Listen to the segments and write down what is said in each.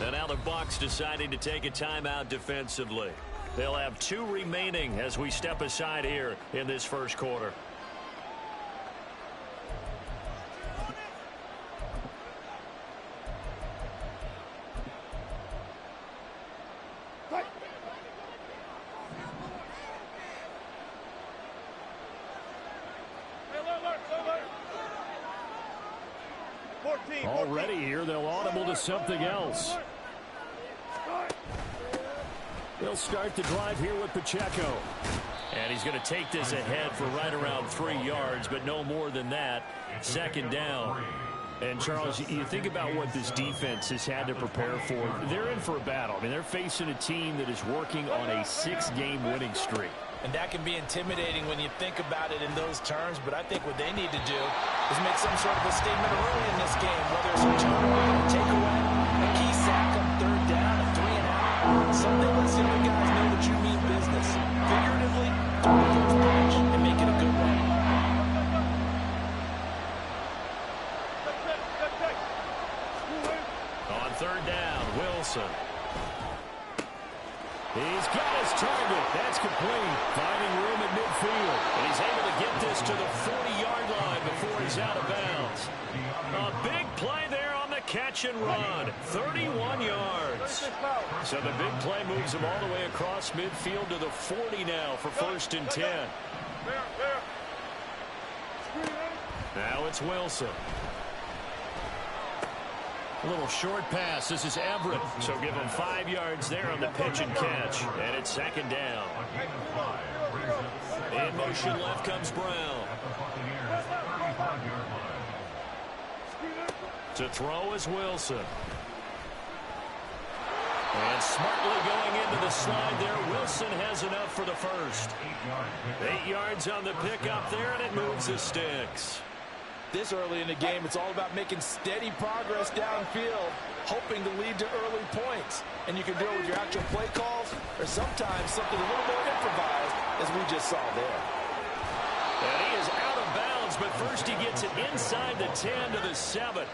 And now the Bucs deciding to take a timeout defensively. They'll have 2 remaining as we step aside here in this first quarter. Already here, they'll audible to something else. They'll start the drive here with Pacheco. And he's going to take this ahead for right around 3 yards, but no more than that. Second down. And, Charles, you think about what this defense has had to prepare for. They're in for a battle. I mean, they're facing a team that is working on a 6-game winning streak. And that can be intimidating when you think about it in those terms. But I think what they need to do is make some sort of a statement early in this game, whether it's a turnover, a takeaway, a key sack on 3rd down, a 3-and-out, something lets the other guys know that you mean business. Figuratively, throw the first pitch and make it a good one. On 3rd down, Wilson. He's got his target. That's complete. Finding room at midfield. And he's able to get this to the 40-yard line before he's out of bounds. A big play there on the catch and run. 31 yards. So the big play moves him all the way across midfield to the 40 now for 1st and 10. Now it's Wilson. A little short pass. This is Everett. So give him 5 yards there on the pitch and catch. And it's 2nd down. In motion left comes Brown. To throw is Wilson. And smartly going into the slide there. Wilson has enough for the first. 8 yards on the pickup there, and it moves the sticks. This early in the game, it's all about making steady progress downfield, hoping to lead to early points. And you can do it with your actual play calls or sometimes something a little more improvised, as we just saw there. And he is out of bounds, but first he gets it inside the 10 to the 7.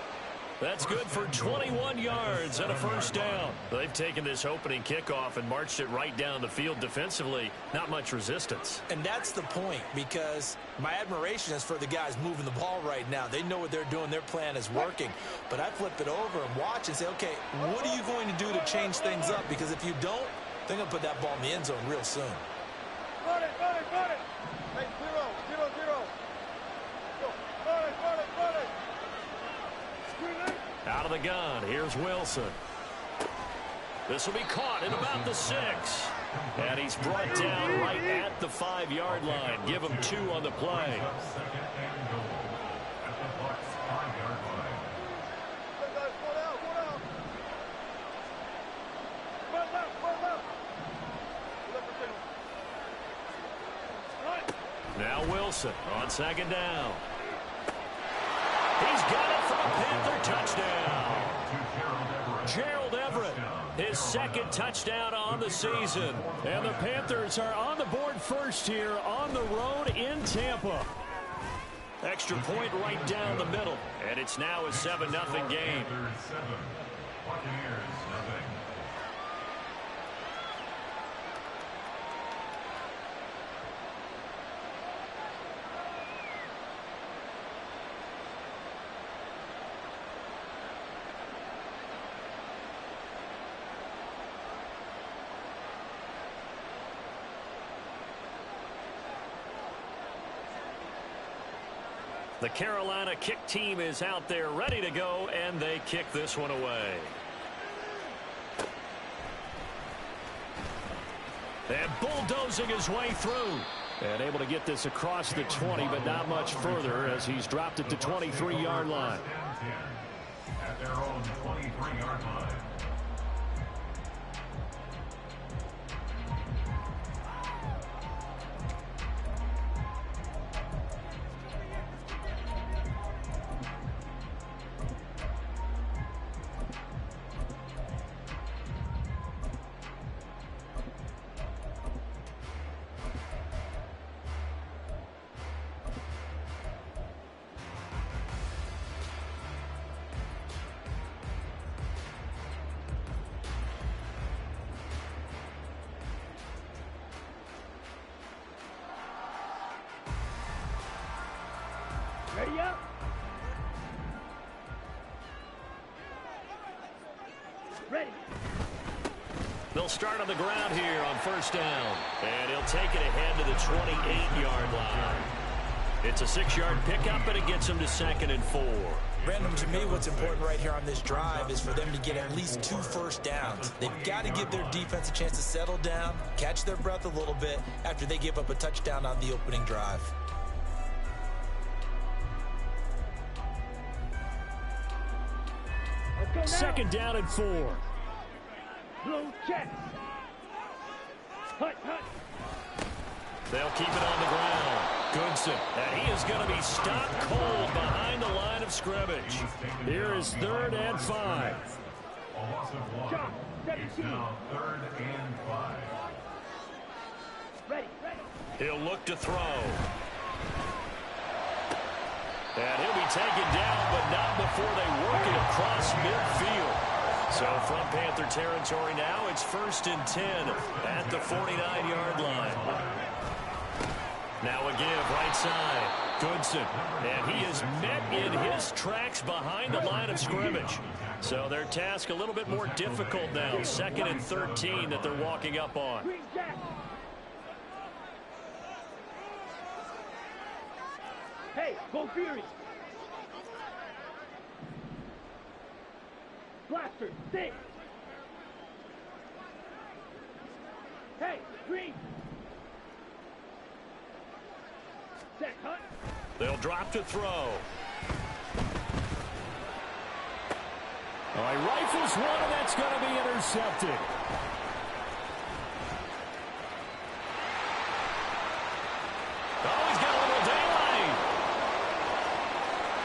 That's good for 21 yards and a 1st down. They've taken this opening kickoff and marched it right down the field defensively. Not much resistance. And that's the point, because my admiration is for the guys moving the ball right now. They know what they're doing. Their plan is working. But I flip it over and watch and say, okay, what are you going to do to change things up? Because if you don't, they're going to put that ball in the end zone real soon. Got it. Hey, 0-0-0. Got it. Out of the gun, here's Wilson. This will be caught at about the 6. And he's brought down right at the 5-yard line. Give him 2 on the play. Now Wilson on 2nd down. He's got it for a Panther touchdown. Gerald Everett, his 2nd touchdown on the season. And the Panthers are on the board first here on the road in Tampa. Extra point right down the middle. And it's now a 7-0 game. The Carolina kick team is out there ready to go, and they kick this one away. And bulldozing his way through. And able to get this across the 20, but not much further as he's dropped it to 23-yard line. At their own 23-yard line. Ready. They'll start on the ground here on first down. And he'll take it ahead to the 28-yard line. It's a 6-yard pickup, and it gets him to 2nd and 4. Brandon, to me, what's important right here on this drive is for them to get at least 2 first downs. They've got to give their defense a chance to settle down, catch their breath a little bit after they give up a touchdown on the opening drive. Second down and 4. Blue check. Hut, hut. They'll keep it on the ground. Goodson, and he is going to be stopped cold behind the line of scrimmage. Here is 3rd and 5. A loss of 1. Shot, It's now 3rd and 5. Ready, ready. He'll look to throw. And he'll be taken down, but not before they work it across midfield. So from Panther territory now, it's 1st and 10 at the 49-yard line. Now a give right side. Goodson. And he is met in his tracks behind the line of scrimmage. So their task a little bit more difficult now. 2nd and 13 that they're walking up on. Green jack. Hey, go Fury. Blaster, stay. Hey, green. Set, hut. They'll drop to throw. He rifles one, and that's going to be intercepted. Oh, he's got a little daylight.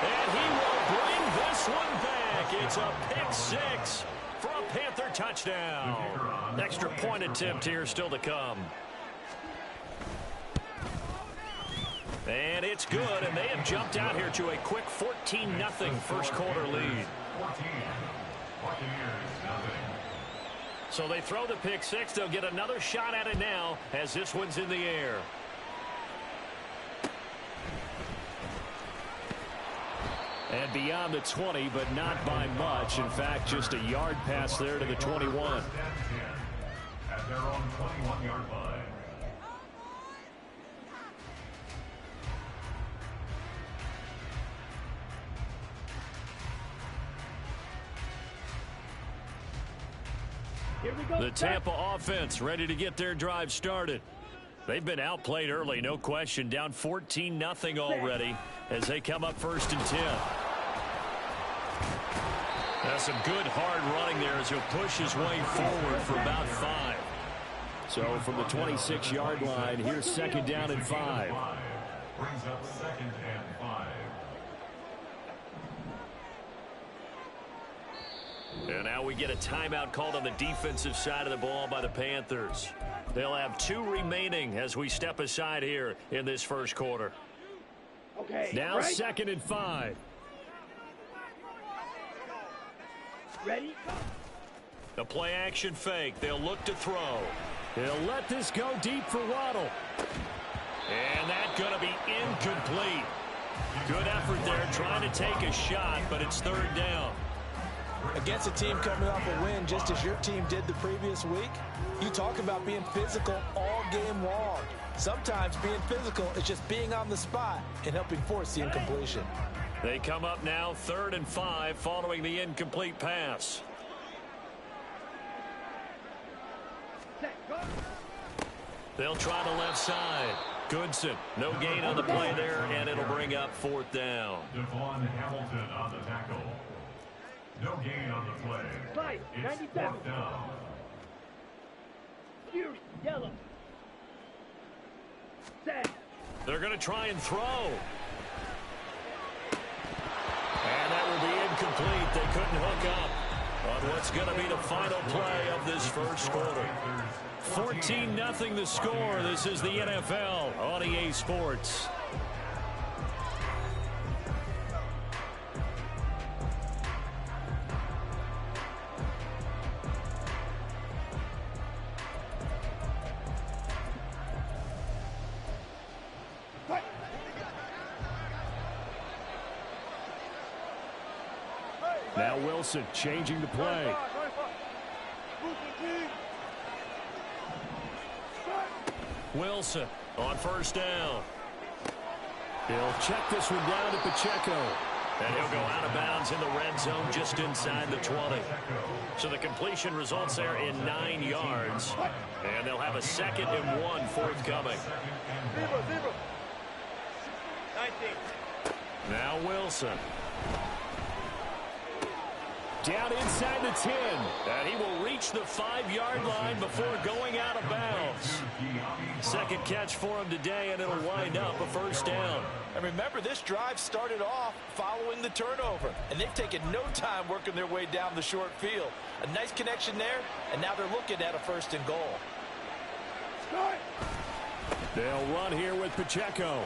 And he will bring this one back. It's a pick 6 for a Panther touchdown. Extra point attempt here still to come. And it's good, and they have jumped out here to a quick 14-0 first quarter lead. 14. Buccaneers, nothing. So they throw the pick 6. They'll get another shot at it now as this one's in the air. And beyond the 20, but not by much. In fact, just a yard pass there to the 21. 1st and 10 at their own 21-yard line. Here we go. The Tampa offense ready to get their drive started. They've been outplayed early, no question. Down 14-0 already as they come up 1st and 10. That's some good hard running there as he'll push his way forward for about 5. So from the 26-yard line, here's 2nd down and 5. Brings up 2nd and 5. And now we get a timeout called on the defensive side of the ball by the Panthers. They'll have 2 remaining as we step aside here in this first quarter. Okay. Now right. 2nd and 5. Ready. The play action fake. They'll look to throw. He'll let this go deep for Waddle. And that's going to be incomplete. Good effort there trying to take a shot, but it's 3rd down. Against a team coming off a win just as your team did the previous week, you talk about being physical all game long. Sometimes being physical is just being on the spot and helping force the incompletion. They come up now 3rd and 5 following the incomplete pass. Set, go. They'll try the left side. Goodson, no gain on the play there, and it'll bring up 4th down. Devon Hamilton on the tackle. No gain on the play. Five, It's 97. 4th down. Fury, yellow. Set. They're going to try and throw. And that will be incomplete. They couldn't hook up on what's going to be the final play of this first quarter. 14-0 the score. This is the NFL on EA Sports. Now Wilson changing the play. Wilson on first down. He'll check this one down to Pacheco. And he'll go out of bounds in the red zone just inside the 20. So the completion results there in 9 yards. And they'll have a 2nd and 1 forthcoming. Now Wilson. Down inside the 10. And he will reach the 5-yard line before going out of bounds. 2nd catch for him today, and it'll wind up a first down. And remember, this drive started off following the turnover, and they've taken no time working their way down the short field. A nice connection there, and now they're looking at a 1st and goal. They'll run here with Pacheco.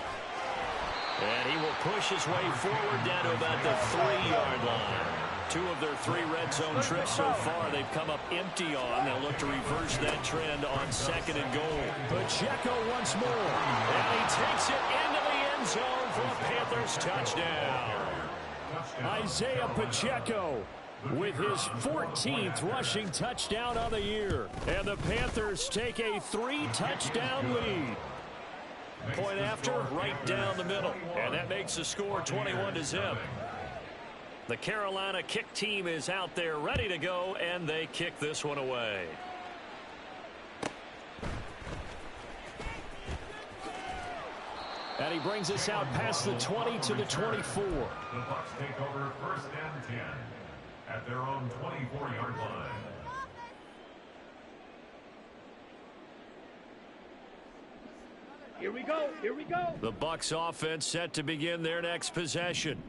And he will push his way forward down to about the 3-yard line. 2 of their 3 red zone trips so far they've come up empty on. They'll look to reverse that trend on 2nd and goal. Pacheco once more. And he takes it into the end zone for a Panthers touchdown. Isaiah Pacheco with his 14th rushing touchdown on the year. And the Panthers take a 3-touchdown lead. Point after, right down the middle. And that makes the score 21-0. The Carolina kick team is out there ready to go, and they kick this one away. And he brings us out past the 20 to the 24. The Bucs take over 1st and 10 at their own 24-yard line. Here we go. Here we go. The Bucs offense set to begin their next possession.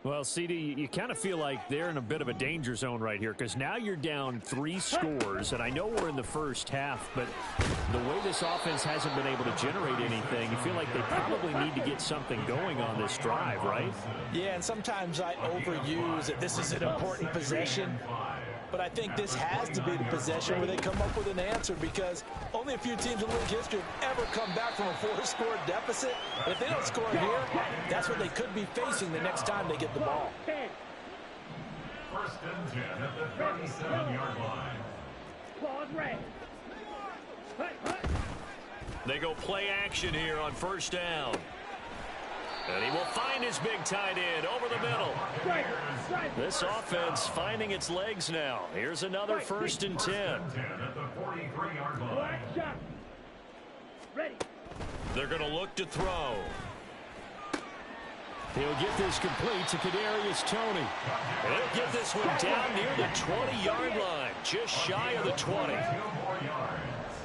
Well, CD, you kind of feel like they're in a bit of a danger zone right here because now you're down 3 scores, and I know we're in the first half, but the way this offense hasn't been able to generate anything, you feel like they probably need to get something going on this drive, right? Yeah, and sometimes I overuse that this is an important possession, but I think this has to be the possession where they come up with an answer because only a few teams in league history have ever come back from a 4-score deficit. If they don't score here, that's what they could be facing the next time they get the ball. 1st and 10 at the 37-yard line. Claws red. They go play action here on 1st down. And he will find his big tight end over the middle. This offense finding its legs now. Here's another 1st and 10. At the 43-yard line. Ready. They're going to look to throw. He'll get this complete to Kadarius Toney. And he'll get this one down near the 20-yard line, just shy of the 20. 2 more yards.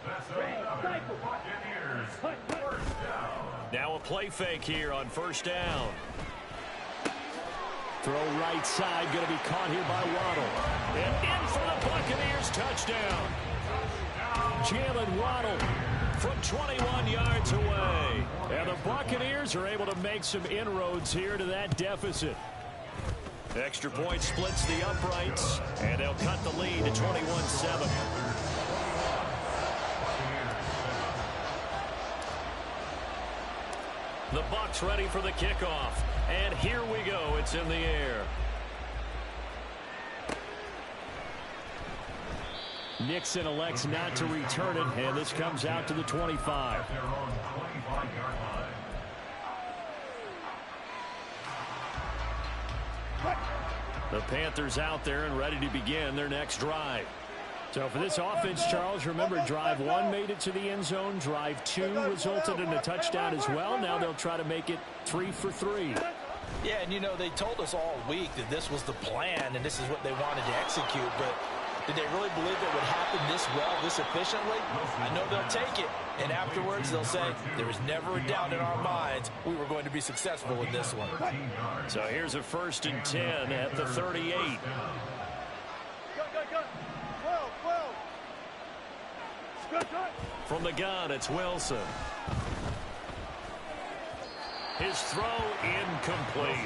That's enough for the Buccaneers. 1st down. Now a play fake here on 1st down. Throw right side, going to be caught here by Waddle. And in for the Buccaneers touchdown. Jalen Waddle from 21 yards away. And the Buccaneers are able to make some inroads here to that deficit. Extra point splits the uprights, and they'll cut the lead to 21-7. The Bucs ready for the kickoff. And here we go. It's in the air. Nixon elects not to return it, and this comes out to the 25. Their own 25-yard line. The Panthers out there and ready to begin their next drive. So for this offense, Charles, remember drive 1 made it to the end zone. Drive 2 resulted in a touchdown as well. Now they'll try to make it 3 for 3. Yeah, and you know, they told us all week that this was the plan and this is what they wanted to execute, but did they really believe it would happen this well, this efficiently? I know they'll take it, and afterwards they'll say, there was never a doubt in our minds we were going to be successful with this one. So here's a 1st and 10 at the 38. From the gun, it's Wilson. His throw incomplete.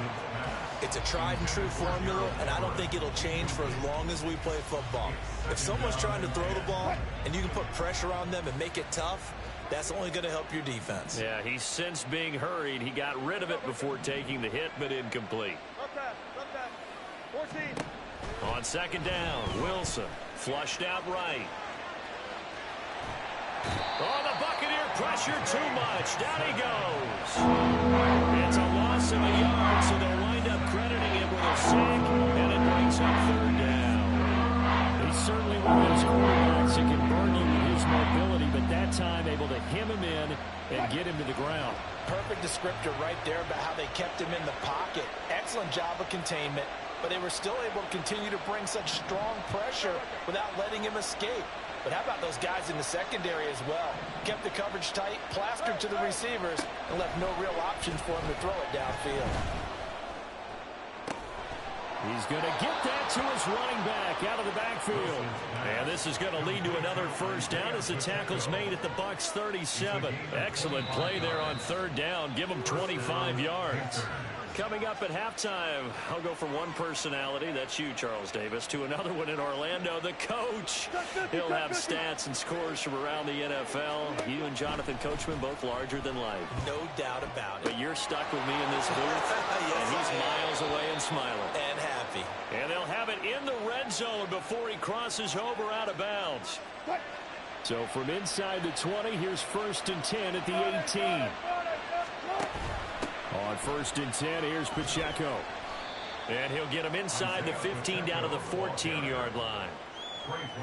It's a tried and true formula, and I don't think it'll change for as long as we play football. If someone's trying to throw the ball and you can put pressure on them and make it tough, that's only going to help your defense. Yeah, he's since being hurried. He got rid of it before taking the hit, but incomplete. 14. On second down, Wilson flushed out right. Oh, the Buccaneer pressure too much. Down he goes. It's a loss of a yard, so they'll wind up crediting it with a sack, and it brings up third down. He's certainly one of those quarterbacks that can burn you with his mobility, but that time able to hem him in and get him to the ground. Perfect descriptor right there about how they kept him in the pocket. Excellent job of containment, but they were still able to continue to bring such strong pressure without letting him escape. But how about those guys in the secondary as well? Kept the coverage tight, plastered to the receivers, and left no real options for him to throw it downfield. He's going to get that to his running back out of the backfield. And this is going to lead to another first down as the tackle's made at the Bucs 37. Excellent play there on third down. Give them 25 yards. Coming up at halftime, I'll go from one personality, that's you, Charles Davis, to another one in Orlando, the coach. He'll have stats and scores from around the NFL. You and Jonathan Coachman both larger than life. No doubt about it. But you're stuck with me in this booth, Yes, and he's miles away and smiling. And happy. And they'll have it in the red zone before he crosses over out of bounds. So from inside the 20, here's 1st and 10 at the 18. On 1st and 10, here's Pacheco. And he'll get him inside the 15 down to the 14-yard line.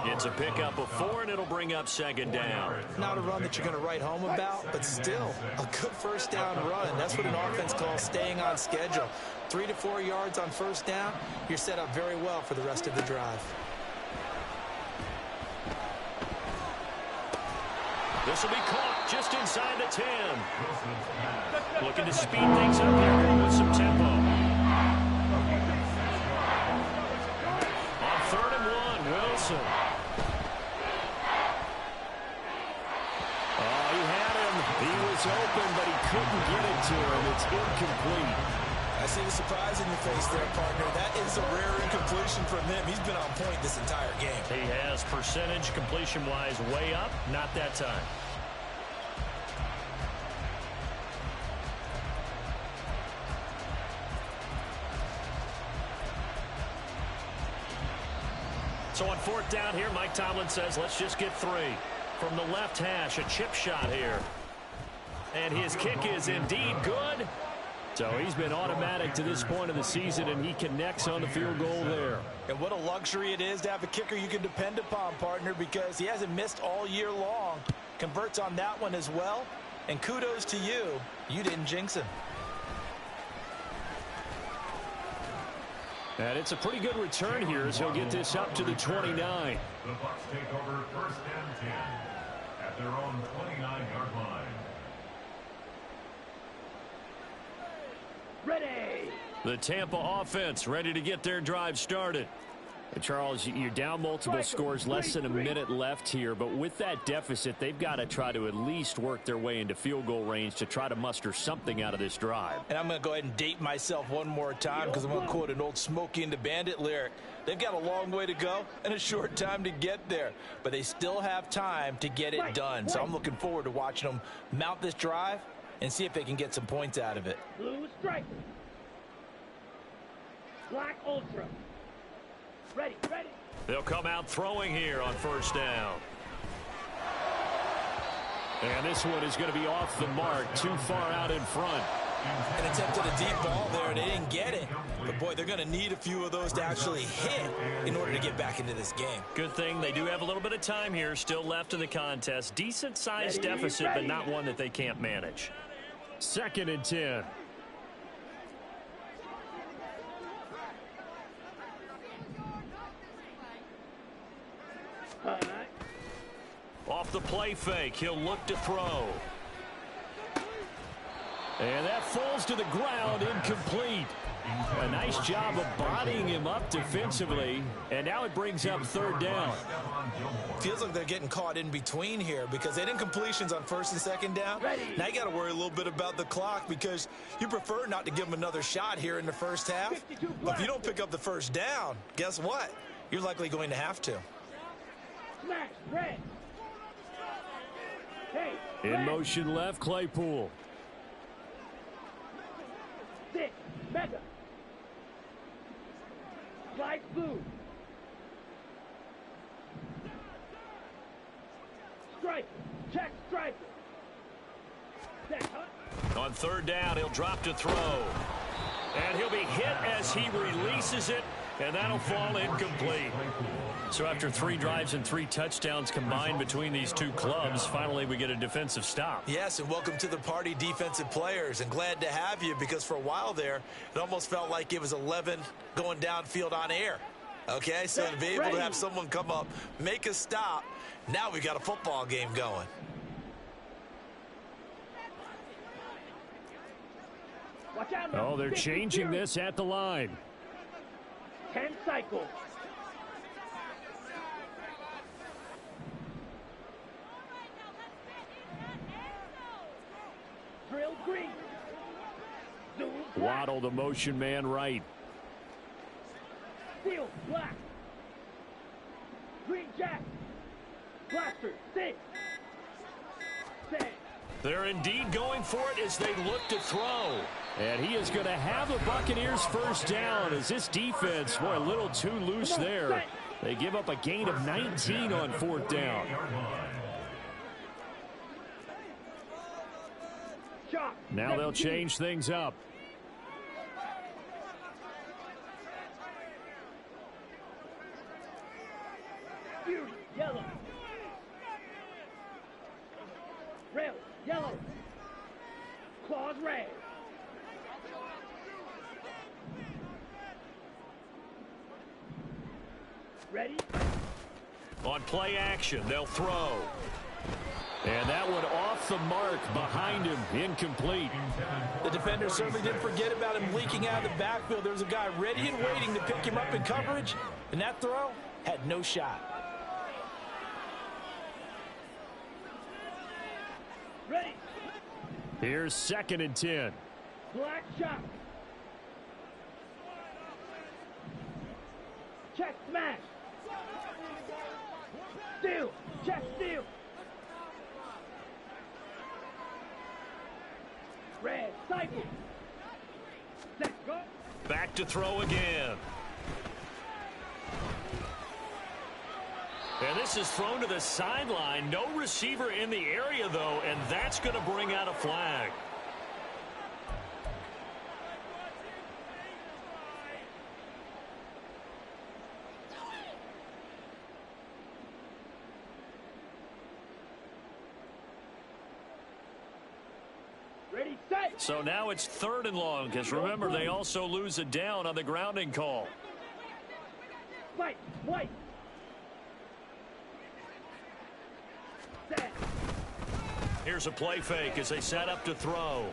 It's a pickup of 4, and it'll bring up second down. Not a run that you're going to write home about, but still a good first down run. That's what an offense calls staying on schedule. 3 to 4 yards on first down, you're set up very well for the rest of the drive. This will be caught just inside the 10. Looking to speed things up here with some tempo. On 3rd and 1, Wilson. Oh, he had him. He was open, but he couldn't get it to him. It's incomplete. I see the surprise in your face there, partner. That is a rare incompletion from him. He's been on point this entire game. He has percentage completion-wise way up. Not that time. So on 4th down here, Mike Tomlin says, let's just get 3. From the left hash, a chip shot here. And his kick is indeed good. So he's been automatic to this point of the season, and he connects on the field goal there. And what a luxury it is to have a kicker you can depend upon, partner, because he hasn't missed all year long. Converts on that one as well. And kudos to you. You didn't jinx him. And it's a pretty good return here as he'll get this up to the 29. The Bucs take over 1st and 10 at their own 29-yard line. Ready. The Tampa offense ready to get their drive started. And Charles, you're down multiple scores, less than a minute left here, but with that deficit, they've got to try to at least work their way into field goal range to try to muster something out of this drive. And I'm going to go ahead and date myself one more time because I'm going to quote an old Smokey and the Bandit lyric. They've got a long way to go and a short time to get there, but they still have time to get it done. So I'm looking forward to watching them mount this drive and see if they can get some points out of it. Blue stripe. Black ultra. Ready, ready. They'll come out throwing here on 1st down. And this one is going to be off the mark, too far out in front. An attempt at a deep ball there, they didn't get it. But, boy, they're going to need a few of those to actually hit in order to get back into this game. Good thing they do have a little bit of time here still left in the contest. Decent-sized deficit, but not one that they can't manage. 2nd and 10. Off the play fake, he'll look to throw. And that falls to the ground, incomplete. A nice job of bodying him up defensively, and now it brings up 3rd down. Feels like they're getting caught in between here because they didn't completions on 1st and 2nd down. Now you got to worry a little bit about the clock because you prefer not to give them another shot here in the first half. But if you don't pick up the 1st down, guess what? You're likely going to have to. Smash, red. Hey, In motion left, Claypool. 6, mega. Slide blue. Snipe. Check striker. Set, hut. On third down, he'll drop to throw. And he'll be hit as he releases it, and that'll fall incomplete. So after 3 drives and 3 touchdowns combined between these two clubs, finally we get a defensive stop. Yes, and welcome to the party, defensive players, and glad to have you, because for a while there, it almost felt like it was 11 going downfield on air. Okay, so to be able to have someone come up, make a stop, now we got a football game going. Watch out. Oh, they're changing this at the line. 10 cycles. Drill green. Zoom black. Waddle, the motion man right. Steel black. Green jack. Blaster 6. 6. They're indeed going for it as they look to throw. And he is going to have the Buccaneers first down as this defense, boy, a little too loose there. They give up a gain of 19 on 4th down. Now they'll change things up. Beauty, yellow. Rail, yellow. Claws, red. Ready? On play action, they'll throw. And that one off the mark behind him, incomplete. The defender certainly didn't forget about him leaking out of the backfield. There was a guy ready and waiting to pick him up in coverage, and that throw had no shot. Ready? Here's 2nd and 10. Black shot. Check smash. Steal. Check steal. Red cycle. Set go. Back to throw again. And this is thrown to the sideline. No receiver in the area, though, and that's going to bring out a flag. Ready, set. So now it's 3rd and long, because remember, they also lose a down on the grounding call. Fight, white. Set. Here's a play fake as they set up to throw.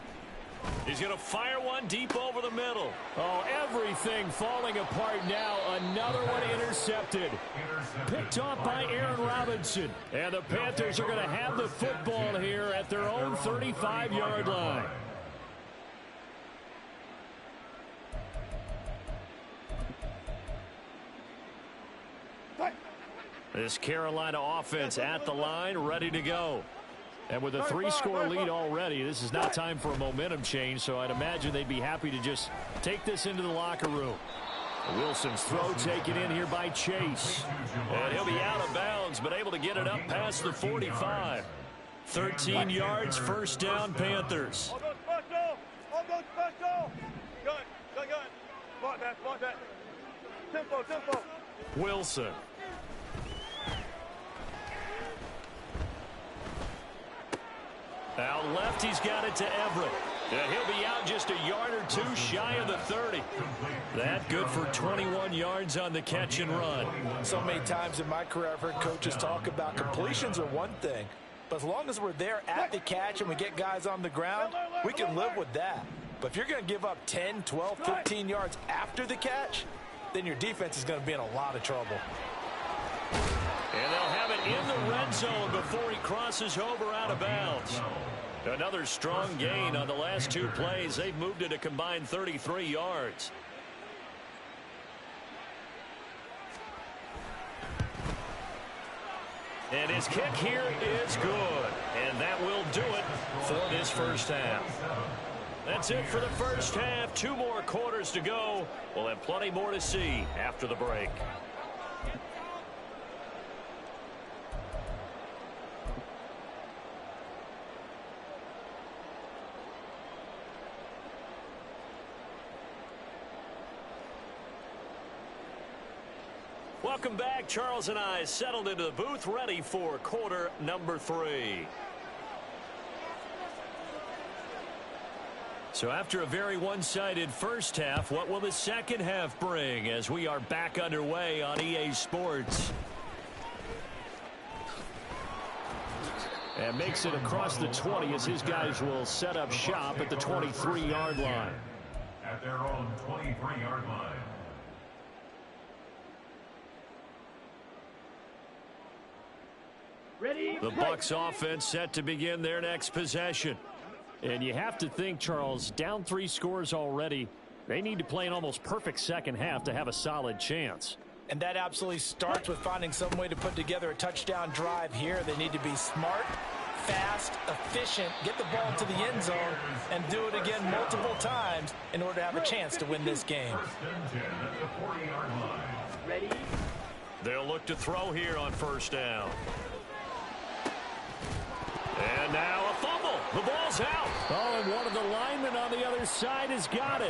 He's going to fire one deep over the middle. Oh, everything falling apart now. Another one intercepted. Picked off by Aaron Robinson. And the Panthers are going to have the football here at their own 35-yard line. This Carolina offense at the line, ready to go. And with a 3-score lead already, this is not time for a momentum change, so I'd imagine they'd be happy to just take this into the locker room. Wilson's throw taken in here by Chase. And he'll be out of bounds, but able to get it up past the 45. 13 yards, 1st down, Panthers. All goes special. Good. Spot that. Tempo. Wilson. Out left, he's got it to Everett. And he'll be out just a yard or 2 shy of the 30. That good for 21 yards on the catch and run. So many times in my career I've heard coaches talk about completions are one thing, but as long as we're there at the catch and we get guys on the ground, we can live with that. But if you're going to give up 10, 12, 15 yards after the catch, then your defense is going to be in a lot of trouble. And they'll have it in the red zone before he crosses over out of bounds. Another strong gain on the last 2 plays. They've moved it a combined 33 yards. And his kick here is good. And that will do it for this first half. That's it for the first half. 2 more quarters to go. We'll have plenty more to see after the break. Welcome back. Charles and I settled into the booth, ready for quarter number 3. So after a very one-sided first half, what will the second half bring as we are back underway on EA Sports? And makes it across the 20 as his guys will set up shop at the 23-yard line. At their own 23-yard line. Ready? The Bucs offense set to begin their next possession. And you have to think, Charles, down 3 scores already. They need to play an almost perfect second half to have a solid chance. And that absolutely starts with finding some way to put together a touchdown drive here. They need to be smart, fast, efficient, get the ball to the end zone, and do it again multiple times in order to have a chance to win this game. First and 10 at the 40-yard line. Ready? They'll look to throw here on first down. And now a fumble. The ball's out. Oh, and one of the linemen on the other side has got it.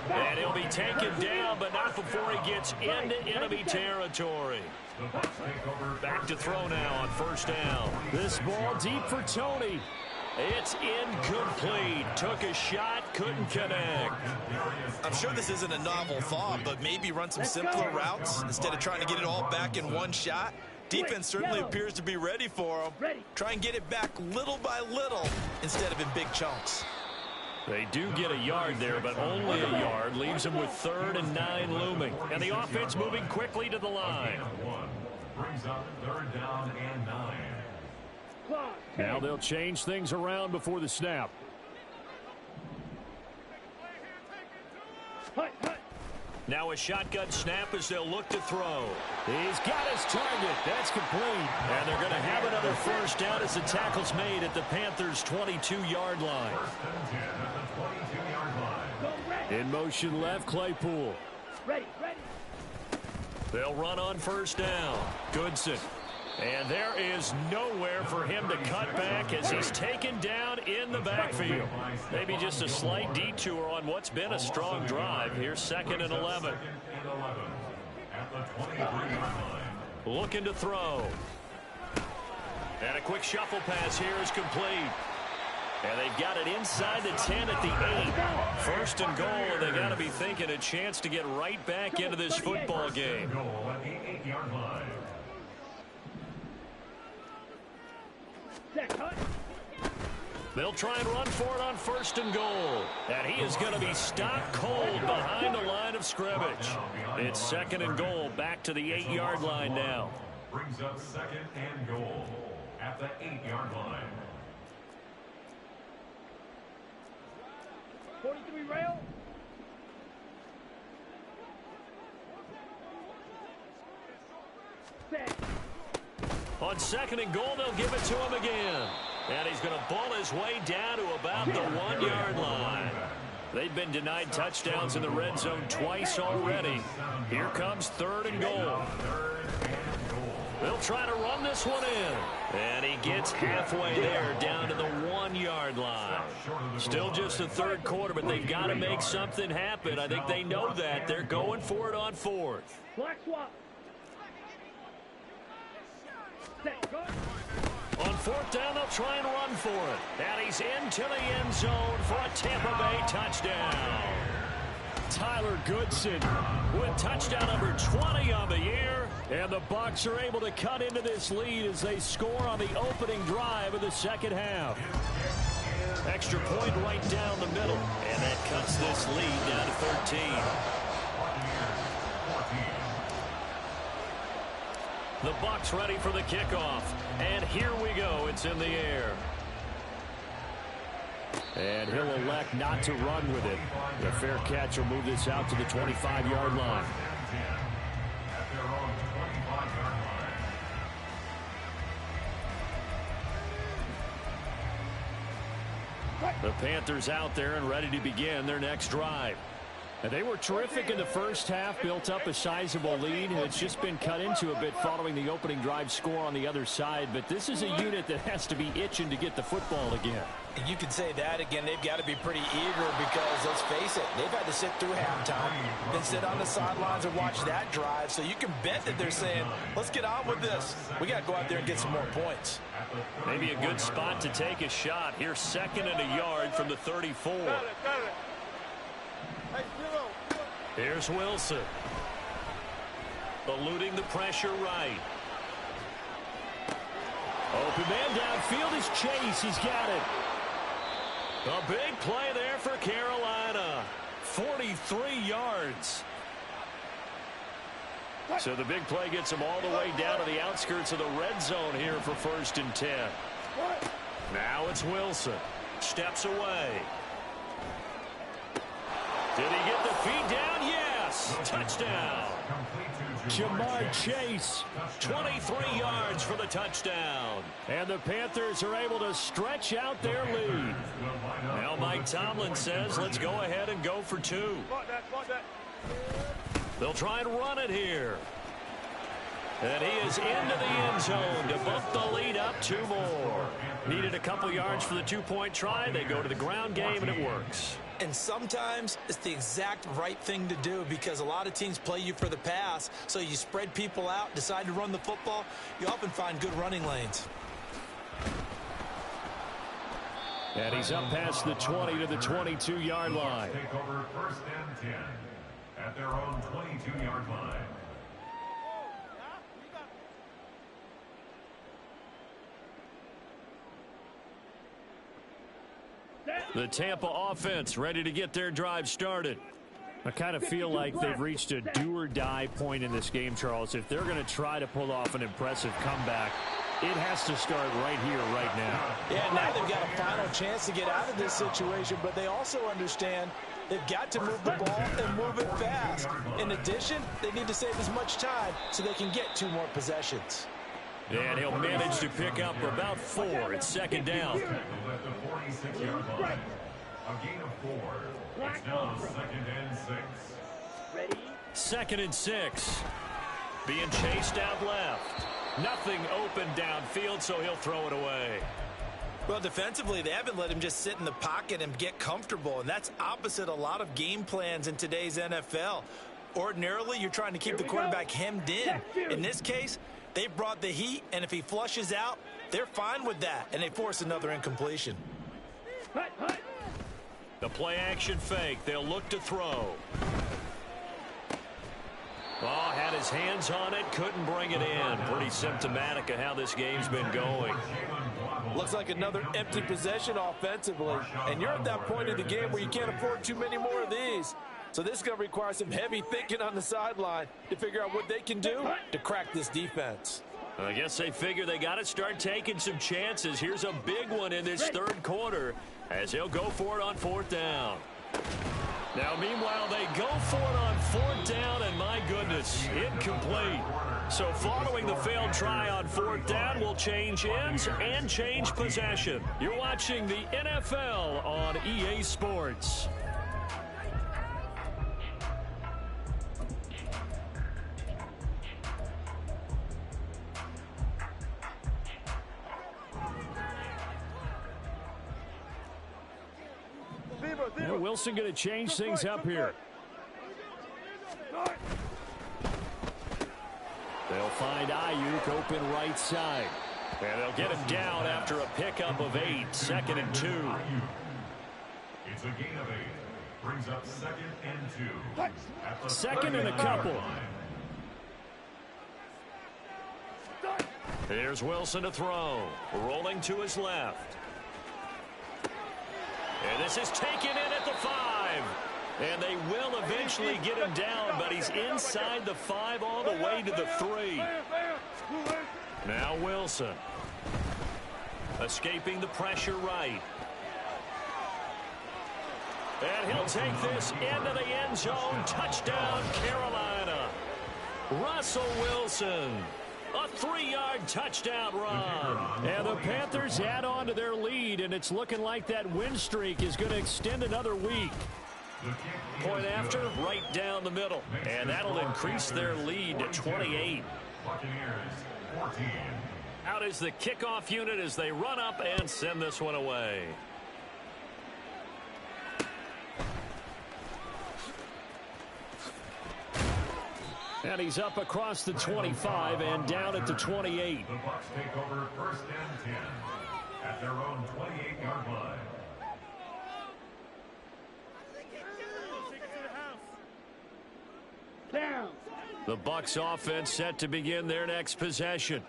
And he'll be taken down, but not before he gets into enemy territory. The Bucs take over. Back to throw now on first down. This ball deep for Tony. It's incomplete. Took a shot, couldn't connect. I'm sure this isn't a novel thought, but maybe run some simpler routes instead of trying to get it all back in one shot. Defense certainly appears to be ready for him. Try and get it back little by little instead of in big chunks. They do get a yard there, but only a yard. Leaves them with 3rd and 9 looming. And the offense moving quickly to the line. Brings up 3rd down and 9. Now they'll change things around before the snap. Now a shotgun snap as they'll look to throw. He's got his target. That's complete. And they're going to have another first down as the tackle's made at the Panthers' 22-yard line. First and 10 at the 22-yard line. In motion left, Claypool. Ready. They'll run on first down. Goodson. And there is nowhere for him to cut back as he's taken down in the backfield. Maybe just a slight detour on what's been a strong drive. Here's 2nd and 11. At the 23-yard line. Looking to throw. And a quick shuffle pass here is complete. And they've got it inside the 10 at the 8. 1st and goal, and they got to be thinking a chance to get right back into this football game. Goal at the 8-yard line. They'll try and run for it on 1st and goal. And he is going to be stopped cold behind the line of scrimmage. It's 2nd and goal, back to the 8-yard line now. Brings up 2nd and goal at the 8-yard line. 43 rail. Set. On 2nd and goal, they'll give it to him again. And he's going to ball his way down to about the 1-yard line. They've been denied touchdowns in the red zone twice already. Here comes 3rd and goal. They'll try to run this one in. And he gets halfway there down to the 1-yard line. Still just the 3rd quarter, but they've got to make something happen. I think they know that. They're going for it on 4th. Black swap. Set. Go. On 4th down, they'll try and run for it. And he's into the end zone for a Tampa Bay touchdown. Tyler Goodson with touchdown number 20 on the year. And the Bucs are able to cut into this lead as they score on the opening drive of the second half. Extra point right down the middle. And that cuts this lead down to 13. The Bucs ready for the kickoff. And here we go. It's in the air. And he'll elect not to run with it. The fair catch will move this out to the 25-yard line. At their own 25-yard line. The Panthers out there and ready to begin their next drive. They were terrific in the first half, built up a sizable lead, and it's just been cut into a bit following the opening drive score on the other side. But this is a unit that has to be itching to get the football again. And you could say that again. They've got to be pretty eager because, let's face it, they've had to sit through halftime, then sit on the sidelines and watch that drive. So you can bet that they're saying, let's get on with this. We got to go out there and get some more points. Maybe a good spot to take a shot. Here's 2nd and a yard from the 34. Here's Wilson. Eluding the pressure right. Open man downfield is Chase. He's got it. A big play there for Carolina. 43 yards. So the big play gets him all the way down to the outskirts of the red zone here for 1st and 10. Now it's Wilson. Steps away. Did he get the feet down? Yes. Touchdown. Jamar Chase, 23 yards for the touchdown. And the Panthers are able to stretch out their lead. Now Mike Tomlin says, let's go ahead and go for 2. They'll try and run it here. And he is into the end zone to bump the lead up 2 more. Needed a couple yards for the 2-point try. They go to the ground game, and it works. And sometimes it's the exact right thing to do because a lot of teams play you for the pass. So you spread people out, decide to run the football. You often find good running lanes. And he's up past the 20 to the 22-yard line. Take over 1st and 10 at their own 22-yard line. The Tampa offense ready to get their drive started. I kind of feel like they've reached a do-or-die point in this game, Charles. If they're going to try to pull off an impressive comeback, it has to start right here, right now. Yeah, now they've got a final chance to get out of this situation, but they also understand they've got to move the ball and move it fast. In addition, they need to save as much time so they can get 2 more possessions. And he'll manage to pick up about 4. It's 2nd down. At the 46-yard line. A gain of 4. It's now 2nd and 6. 2nd and 6. Being chased out left. Nothing open downfield, so he'll throw it away. Well, defensively, they haven't let him just sit in the pocket and get comfortable, and that's opposite a lot of game plans in today's NFL. Ordinarily, you're trying to keep the quarterback hemmed in. In this case, they brought the heat, and if he flushes out, they're fine with that, and they force another incompletion. The play-action fake. They'll look to throw. Oh, had his hands on it, couldn't bring it in. Pretty symptomatic of how this game's been going. Looks like another empty possession offensively, and you're at that point in the game where you can't afford too many more of these. So this is going to require some heavy thinking on the sideline to figure out what they can do to crack this defense. I guess they figure they got to start taking some chances. Here's a big one in this 3rd quarter as he'll go for it on 4th down. Now, meanwhile, they go for it on 4th down, and my goodness, incomplete. So following the failed try on 4th down, will change ends and change possession. You're watching the NFL on EA Sports. Now Wilson going to change things up here. They'll find Ayuk open right side. And they'll get him down after a pickup of 8. 2nd and 2. It's a gain of 8. Brings up 2nd and 2. 2nd and a couple. Here's Wilson to throw. Rolling to his left. And this is taken in at the 5. And they will eventually get him down, but he's inside the 5 all the way to the 3. Now Wilson. Escaping the pressure right. And he'll take this into the end zone. Touchdown, Carolina. Russell Wilson. A 3-yard touchdown run. And the Panthers add on to their lead, and it's looking like that win streak is going to extend another week. Point after, right down the middle. And that'll increase their lead to 28. Buccaneers 14. Out is the kickoff unit as they run up and send this one away. And he's up across the 25 and down at the 28. The Bucs take over 1st and 10 at their own 28-yard line. Down. The Bucs offense set to begin their next possession.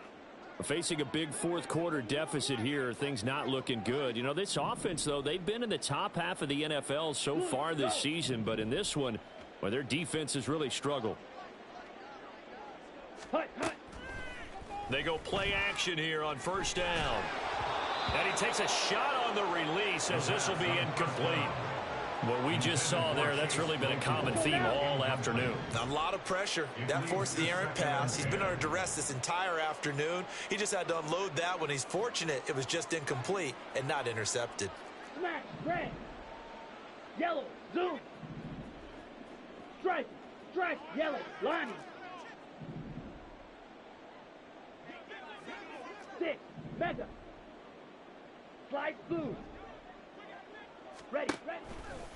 Facing a big fourth quarter deficit here, things not looking good. You know, this offense, though, they've been in the top half of the NFL so far this season, but in this one, well, their defense has really struggled. They go play action here on 1st down. And he takes a shot on the release as this will be incomplete. What we just saw there, that's really been a common theme all afternoon. A lot of pressure. That forced the errant pass. He's been under duress this entire afternoon. He just had to unload that one. He's fortunate it was just incomplete and not intercepted. Smash, red, yellow, zoom. Strike, strike, yellow, lining. 6, mega. Slide blue. Ready, ready.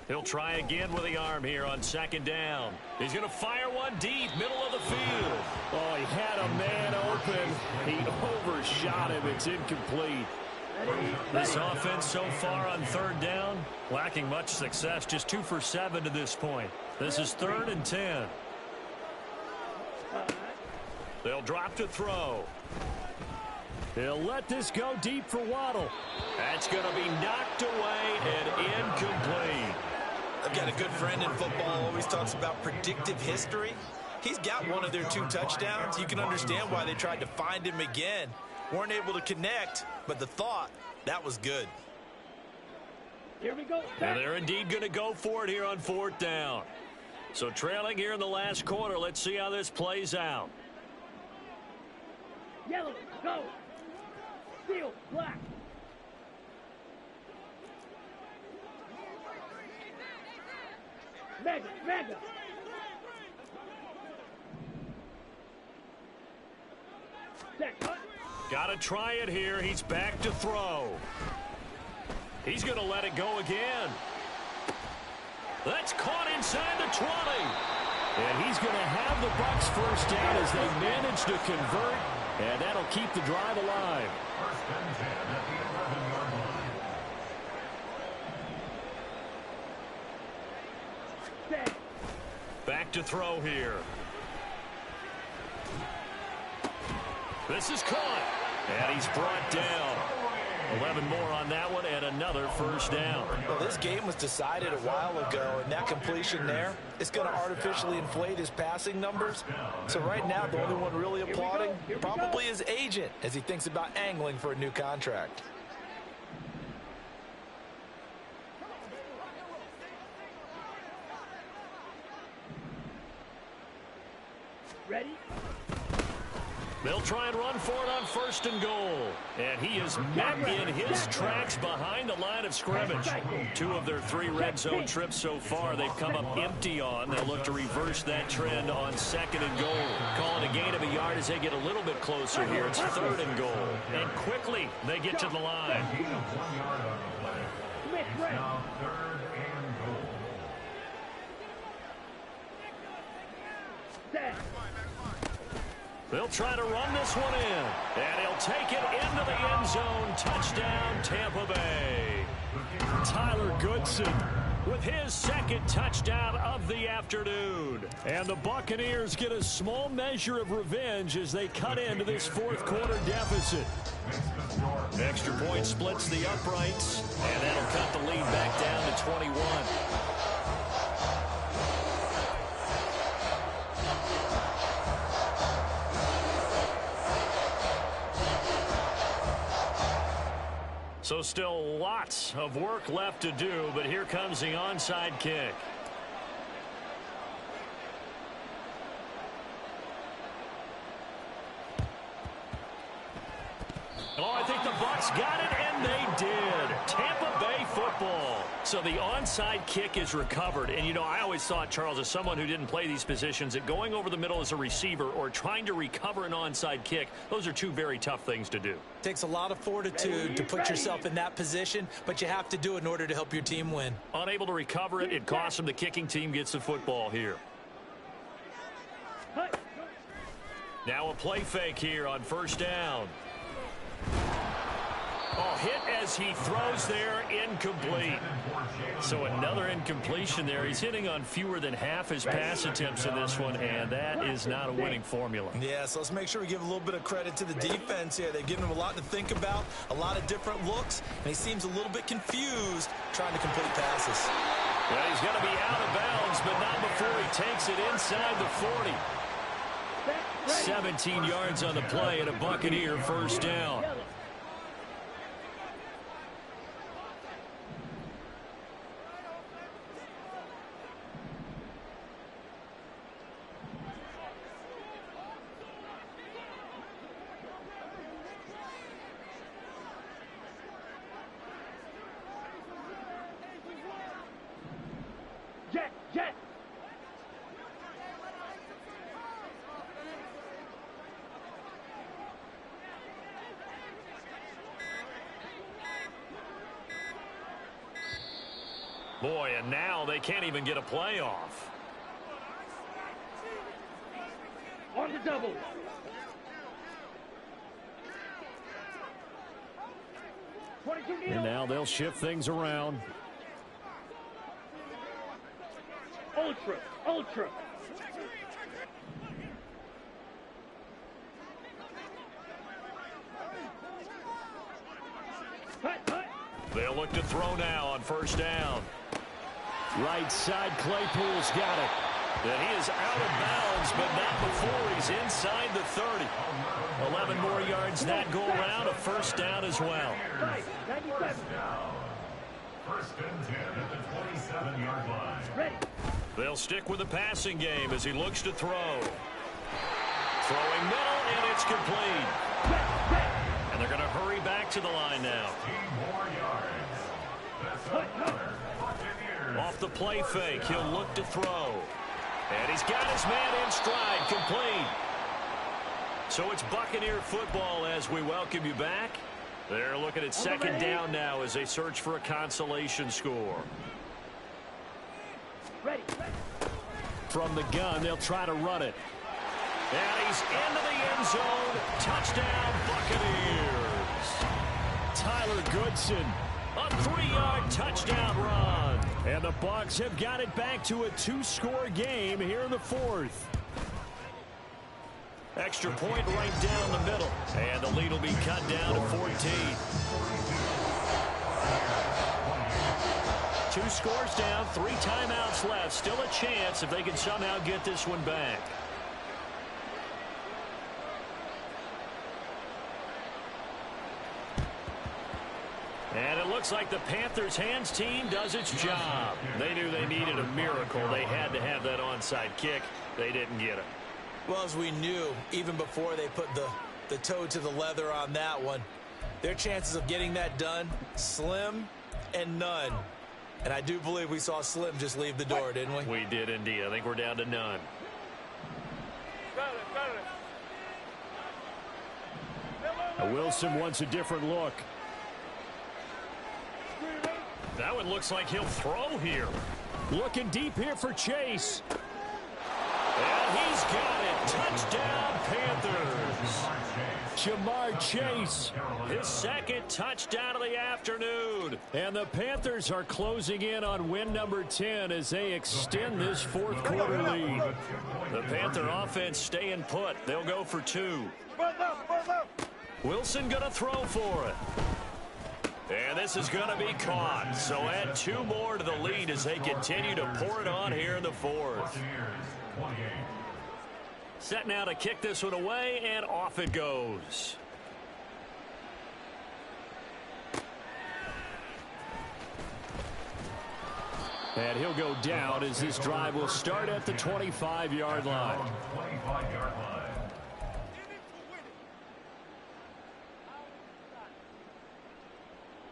He'll try again with the arm here on 2nd down. He's going to fire one deep, middle of the field. Oh, he had a man open. He overshot him. It's incomplete. This offense so far on 3rd down, lacking much success. Just 2 for 7 to this point. This is 3rd and 10. They'll drop to throw. He'll let this go deep for Waddle. That's going to be knocked away and incomplete. I've got a good friend in football, always talks about predictive history. He's got one of their 2 touchdowns. You can understand why they tried to find him again. Weren't able to connect, but the thought, that was good. Here we go. And they're indeed going to go for it here on 4th down. So trailing here in the last quarter, let's see how this plays out. Yellow, go. Steel, black. Mega, mega. Got to try it here. He's back to throw. He's going to let it go again. That's caught inside the 20. And he's going to have the Bucs 1st down as they manage to convert, and that'll keep the drive alive. 1st and 10 at the 11-yard line. Back to throw here. This is caught. And he's brought down. 11 more on that one and another 1st down. Well, this game was decided a while ago, and that completion there is going to artificially inflate his passing numbers. So right now, the only one really applauding probably his agent as he thinks about angling for a new contract. Ready? They'll try and run for it on 1st and goal. And he is met in his tracks behind the line of scrimmage. 2 of their 3 red zone trips so far they've come up empty on. They'll look to reverse that trend on 2nd and goal. Calling a gain of a yard as they get a little bit closer here. It's 3rd and goal. And quickly they get to the line. Gain of 1 yard on the play. It's now 3rd and goal. They'll try to run this one in. And he'll take it into the end zone. Touchdown, Tampa Bay. Tyler Goodson with his 2nd touchdown of the afternoon. And the Buccaneers get a small measure of revenge as they cut into this 4th quarter deficit. Extra point splits the uprights, and that'll cut the lead back down to 21. So still lots of work left to do, but here comes the onside kick. Oh, I think the Bucs got it, and they did. Tampa Bay football So the onside kick is recovered. And, you know, I always thought, Charles, as someone who didn't play these positions, that going over the middle as a receiver or trying to recover an onside kick, those are two very tough things to do. Takes a lot of fortitude to put yourself in that position, but you have to do it in order to help your team win. Unable to recover it, it costs them. The kicking team gets the football here. Now a play fake here on first down. Oh, hit as he throws there, incomplete. So another incompletion there. He's hitting on fewer than half his pass attempts in this one, and that is not a winning formula. Yeah, so let's make sure we give a little bit of credit to the defense here. They've given him a lot to think about, a lot of different looks, and he seems a little bit confused trying to complete passes. Well, he's going to be out of bounds, but not before he takes it inside the 40. 17 yards on the play and a Buccaneer first down. Jet! Boy, and now they can't even get a play off. On the double. And now they'll shift things around. Ultra. They'll look to throw now on first down. Right side, Claypool's got it. And he is out of bounds, but not before he's inside the 30. 11 more yards that go around, a first down as well. First and 10 at the 27-yard line. Ready. They'll stick with the passing game as he looks to throw. Throwing middle, and it's complete. And they're going to hurry back to the line now. 15 more yards. That's another Buccaneers. Off the play fake, he'll look to throw. And he's got his man in stride, complete. So it's Buccaneer football as we welcome you back. They're looking at second down now as they search for a consolation score. Ready. From the gun, they'll try to run it. And he's into the end zone. Touchdown, Buccaneers. Tyler Goodson. A 3-yard touchdown run. And the Bucs have got it back to a 2-score game here in the fourth. Extra point right down the middle. And the lead will be cut down to 14. 2 scores down, 3 timeouts left. Still a chance if they can somehow get this one back. And it looks like the Panthers' hands team does its job. They knew they needed a miracle. They had to have that onside kick. They didn't get it. Well, as we knew, even before they put the toe to the leather on that one, their chances of getting that done, slim and none. And I do believe we saw Slim just leave the door, didn't we? We did indeed. I think we're down to none. Wilson wants a different look. That one looks like he'll throw here. Looking deep here for Chase. And he's got it. Touchdown, Panthers. Jamar Chase. His second touchdown of the afternoon. And the Panthers are closing in on win number 10 as they extend this fourth quarter lead. The Panther offense staying put. They'll go for 2. Wilson going to throw for it. And this is going to be caught. So add 2 more to the lead as they continue to pour it on here in the fourth. Set now to kick this one away, and off it goes. And he'll go down as this drive will start at the 25-yard line. 25-yard line.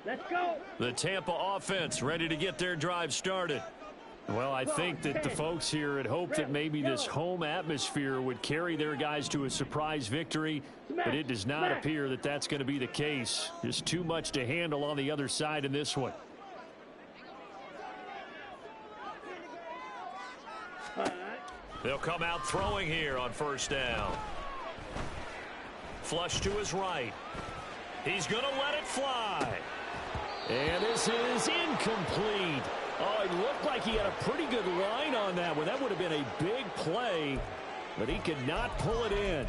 Let's go. The Tampa offense ready to get their drive started. Well, I think that the folks here had hoped that maybe this home atmosphere would carry their guys to a surprise victory, but it does not appear that that's going to be the case. Just too much to handle on the other side in this one. They'll come out throwing here on first down. Flush to his right. He's going to let it fly. And this is incomplete. Oh, it looked like he had a pretty good line on that one. That would have been a big play, but he could not pull it in.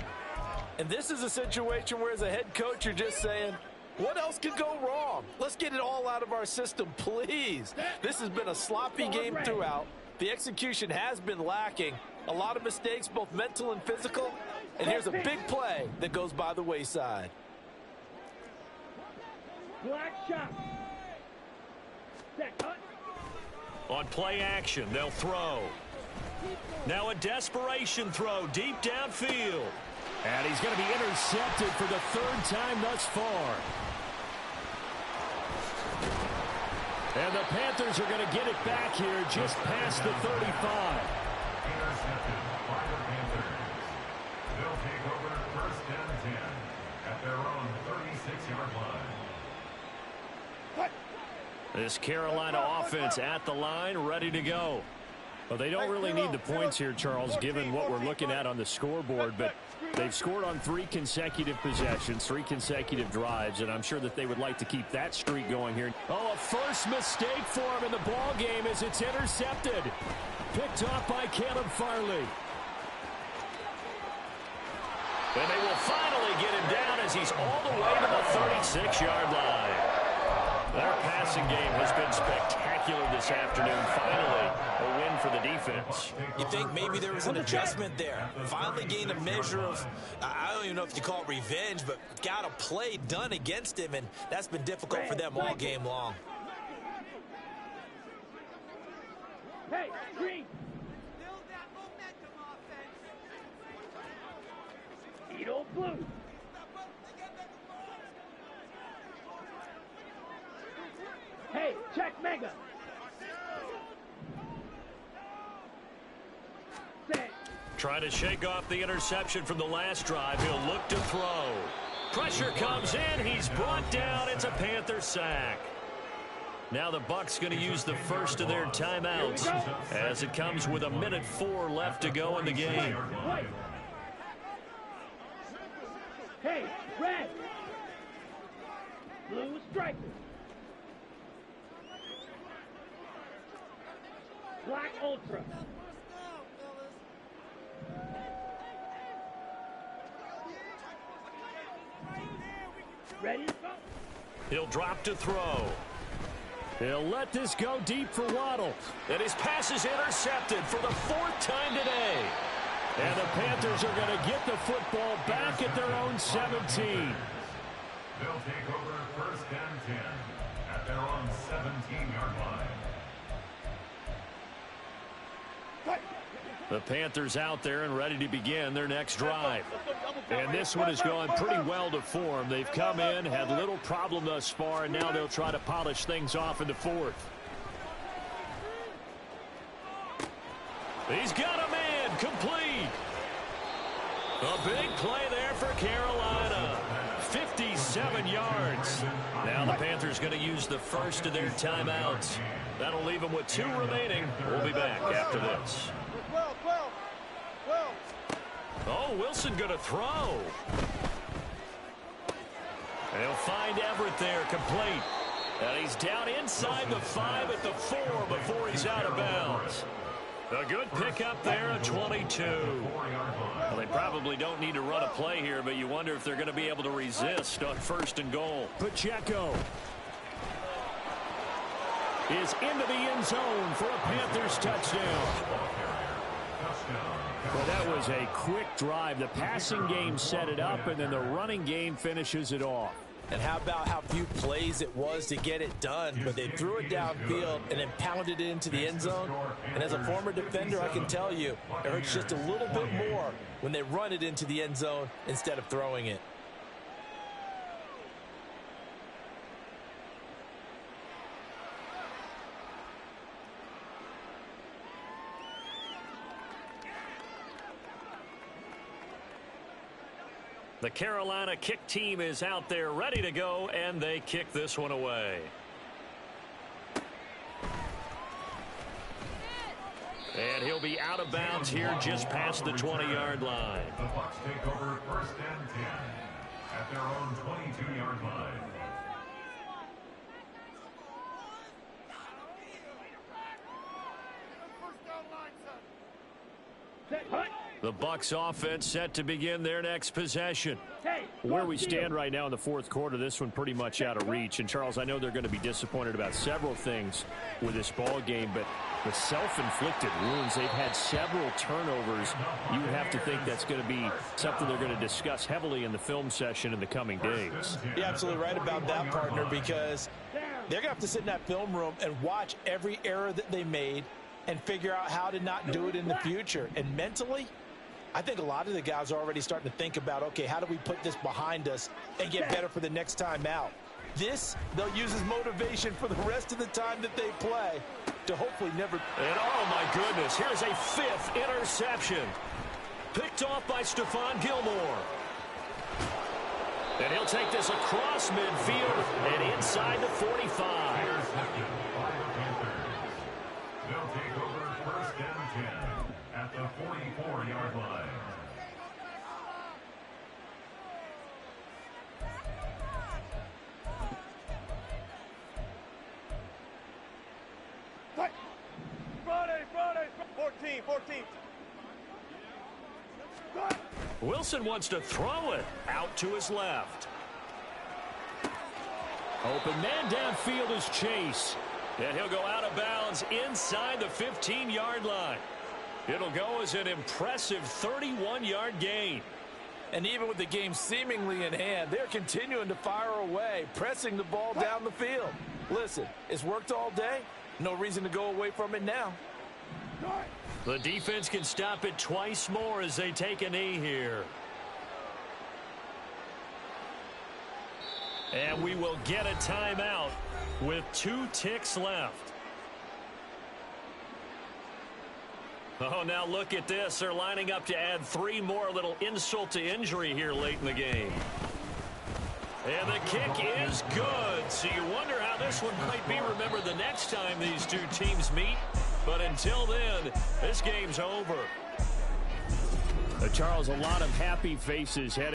And this is a situation where as a head coach, you're just saying, what else could go wrong? Let's get it all out of our system, please. This has been a sloppy game throughout. The execution has been lacking. A lot of mistakes, both mental and physical. And here's a big play that goes by the wayside. Black shot. Set cut. On play action, they'll throw. Now a desperation throw deep downfield. And he's going to be intercepted for the third time thus far. And the Panthers are going to get it back here just past the 35. Intercepted by the Panthers. They'll take over first and 10 at their own 36-yard line. This Carolina offense at the line, ready to go. Well, they don't really need the points here, Charles, given what we're looking at on the scoreboard, but they've scored on 3 consecutive possessions, 3 consecutive drives, and I'm sure that they would like to keep that streak going here. Oh, a first mistake for him in the ball game as it's intercepted. Picked off by Caleb Farley. And they will finally get him down as he's all the way to the 36-yard line. Their passing game has been spectacular this afternoon. Finally, a win for the defense. You think maybe there was an adjustment there. Finally gained a measure of, I don't even know if you call it revenge, but got a play done against him, and that's been difficult for them all game long. Hey, green. Build that momentum offense. Edo blue. Hey, check mega. Set. Trying to shake off the interception from the last drive. He'll look to throw. Pressure comes in. He's brought down. It's a Panther sack. Now the Bucs going to use the first of their timeouts as it comes with 1:04 left to go in the game. Hey, red. Blue striker. Black ultra. Ready to go. He'll drop to throw. He'll let this go deep for Waddle. And his pass is intercepted for the 4th time today. And the Panthers are going to get the football back at their own 17. They'll take over first and 10 at their own 17-yard line. The Panthers out there and ready to begin their next drive. And this one has gone pretty well to form. They've come in, had little problem thus far, and now they'll try to polish things off in the 4th. He's got a man complete. A big play there for Carolina. 57 yards. Now the Panthers going to use the first of their timeouts. That'll leave them with 2 remaining. We'll be back after this. Oh, Wilson going to throw. They'll find Everett there, complete. And he's down inside the 5 at the 4 before he's out of bounds. A good pickup there at 22. Well, they probably don't need to run a play here, but you wonder if they're going to be able to resist on 1st and goal. Pacheco is into the end zone for a Panthers touchdown. Well, that was a quick drive. The passing game set it up, and then the running game finishes it off. And how about how few plays it was to get it done, but they threw it downfield and then pounded it into the end zone. And as a former defender, I can tell you, it hurts just a little bit more when they run it into the end zone instead of throwing it. The Carolina kick team is out there ready to go, and they kick this one away. And he'll be out of bounds here just past the 20-yard line. The Bucs take over 1st and 10 at their own 22-yard line. The Bucs offense set to begin their next possession. Where we stand right now in the fourth quarter, this one pretty much out of reach. And, Charles, I know they're going to be disappointed about several things with this ball game, but the self-inflicted wounds, they've had several turnovers. You would have to think that's going to be something they're going to discuss heavily in the film session in the coming days. You're absolutely right about that, partner, because they're going to have to sit in that film room and watch every error that they made and figure out how to not do it in the future. And mentally, I think a lot of the guys are already starting to think about, okay, how do we put this behind us and get better for the next time out? This, they'll use as motivation for the rest of the time that they play to hopefully never... And, oh, my goodness, here's a 5th interception. Picked off by Stephon Gilmore. And he'll take this across midfield and inside the 45. Intercepted by the Panthers. They'll take over 1st and 10 at the 44-yard line. Friday, 14. Wilson wants to throw it out to his left. Open man downfield is Chase. And he'll go out of bounds inside the 15-yard line. It'll go as an impressive 31-yard gain. And even with the game seemingly in hand, they're continuing to fire away, pressing the ball down the field. Listen, it's worked all day. No reason to go away from it now. The defense can stop it twice more as they take a knee here. And we will get a timeout with 2 ticks left. Oh, now look at this. They're lining up to add 3 more. Little insult to injury here late in the game. And the kick is good. So you wonder how this one might be remembered the next time these two teams meet. But until then, this game's over. Charles, a lot of happy faces headed